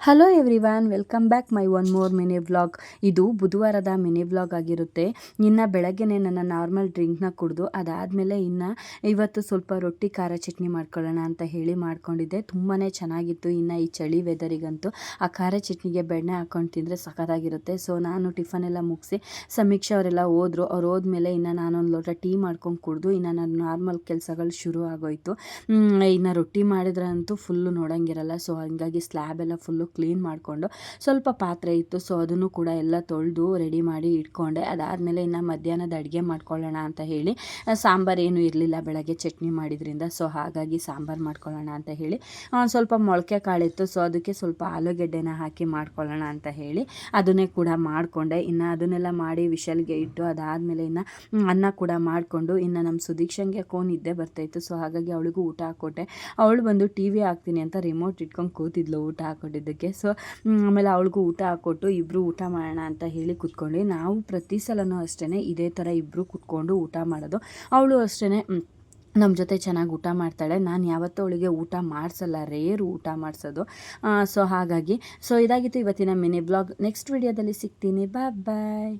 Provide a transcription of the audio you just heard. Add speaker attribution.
Speaker 1: Hello everyone, welcome back my one more mini vlog. ಇದು ಬುಧವಾರದ mini vlog ಆಗಿರುತ್ತೆ. ಇನ್ನು ಬೆಳಗ್ಗೆನೇ ನನ್ನ ನಾರ್ಮಲ್ ಡ್ರಿಂಕ್ನ ಕುಡಿದು ಅದಾದಮೇಲೆ ಇನ್ನು ಇವತ್ತು ಸ್ವಲ್ಪ ರೊಟ್ಟಿ ಖಾರ ಚಟ್ನಿ ಮಾಡ್ಕೊಳ್ಳೋಣ ಅಂತ ಹೇಳಿ ಮಾಡ್ಕೊಂಡಿದ್ದೆ. ತುಂಬಾ ಚೆನ್ನಾಗಿತ್ತು. ಇನ್ನು ಈ ಚಳಿ ವೆದರಿಗಂತೂ ಆ ಖಾರ ಚಟ್ನಿಗೆ ಬೆಣ್ಣೆ ಹಾಕ್ಕೊಂಡು ತಿಂದರೆ ಸಖತ್ತಾಗಿರುತ್ತೆ. ಸೊ ನಾನು ಟಿಫನ್ ಎಲ್ಲ ಮುಗಿಸಿ ಸಮೀಕ್ಷೆ ಅವರೆಲ್ಲ ಹೋದರು. ಅವ್ರು ಹೋದ್ಮೇಲೆ ಇನ್ನು ನಾನೊಂದು ಲೋಟ ಟೀ ಮಾಡ್ಕೊಂಡು ಕುಡಿದು ಇನ್ನು ನನ್ನ ನಾರ್ಮಲ್ ಕೆಲಸಗಳು ಶುರು ಆಗೋಯಿತು. ಇನ್ನು ರೊಟ್ಟಿ ಮಾಡಿದ್ರಂತೂ ಫುಲ್ಲು ನೋಡೋಂಗಿರಲ್ಲ. ಸೊ ಹಂಗಾಗಿ ಸ್ಲ್ಯಾಬ್ ಎಲ್ಲ ಫುಲ್ಲು ಕ್ಲೀನ್ ಮಾಡಿಕೊಂಡು ಸ್ವಲ್ಪ ಪಾತ್ರೆ ಇತ್ತು. ಸೊ ಅದನ್ನು ಕೂಡ ಎಲ್ಲ ತೊಳೆದು ರೆಡಿ ಮಾಡಿ ಇಟ್ಕೊಂಡೆ. ಅದಾದಮೇಲೆ ಇನ್ನು ಮಧ್ಯಾಹ್ನದ ಅಡುಗೆ ಮಾಡ್ಕೊಳ್ಳೋಣ ಅಂತ ಹೇಳಿ ಸಾಂಬಾರು ಏನೂ ಇರಲಿಲ್ಲ ಬೆಳಗ್ಗೆ ಚಟ್ನಿ ಮಾಡಿದ್ರಿಂದ. ಸೊ ಹಾಗಾಗಿ ಸಾಂಬಾರು ಮಾಡ್ಕೊಳ್ಳೋಣ ಅಂತ ಹೇಳಿ ಸ್ವಲ್ಪ ಮೊಳಕೆ ಕಾಳಿತ್ತು. ಸೊ ಅದಕ್ಕೆ ಸ್ವಲ್ಪ ಆಲೂಗೆಡ್ಡೆನ ಹಾಕಿ ಮಾಡ್ಕೊಳ್ಳೋಣ ಅಂತ ಹೇಳಿ ಅದನ್ನೇ ಕೂಡ ಮಾಡಿಕೊಂಡೆ. ಇನ್ನು ಅದನ್ನೆಲ್ಲ ಮಾಡಿ ವಿಷಲ್ಗೆ ಇಟ್ಟು ಅದಾದಮೇಲೆ ಇನ್ನು ಅನ್ನ ಕೂಡ ಮಾಡಿಕೊಂಡು ಇನ್ನು ನಮ್ಮ ಸುದೀಕ್ಷಂಗೆ ನಿದ್ದೆ ಬರ್ತಾಯಿತ್ತು. ಸೊ ಹಾಗಾಗಿ ಅವಳಿಗೂ ಊಟ ಹಾಕ್ಕೊಟ್ಟೆ. ಅವಳು ಬಂದು ಟಿ ವಿ ಹಾಕ್ತೀನಿ ಅಂತ ರಿಮೋಟ್ ಇಟ್ಕೊಂಡು ಕೂತಿದ್ಲು ಊಟ ಹಾಕ್ಕೊಟ್ಟಿದ್ದಕ್ಕೆ. ಸೊ ಆಮೇಲೆ ಅವಳಿಗೂ ಊಟ ಹಾಕ್ಕೊಟ್ಟು ಇಬ್ಬರು ಊಟ ಮಾಡೋಣ ಅಂತ ಹೇಳಿ ಕೂತ್ಕೊಂಡು ನಾವು ಪ್ರತಿ ಸಲನೂ ಅಷ್ಟೇ ಇದೇ ಥರ ಇಬ್ಬರು ಕೂತ್ಕೊಂಡು ಊಟ ಮಾಡೋದು. ಅವಳು ಅಷ್ಟೇ ನಮ್ಮ ಜೊತೆ ಚೆನ್ನಾಗಿ ಊಟ ಮಾಡ್ತಾಳೆ. ನಾನು ಯಾವತ್ತೂ ಅವಳಿಗೆ ಊಟ ಮಾಡಿಸಲ್ಲ, ರೇರು ಊಟ ಮಾಡಿಸೋದು. ಸೊ ಹಾಗಾಗಿ ಇದಾಗಿತ್ತು ಇವತ್ತಿನ ಮಿನಿ ಬ್ಲಾಗ್. ನೆಕ್ಸ್ಟ್ ವಿಡಿಯೋದಲ್ಲಿ ಸಿಗ್ತೀನಿ. ಬಾಯ್ ಬಾಯ್.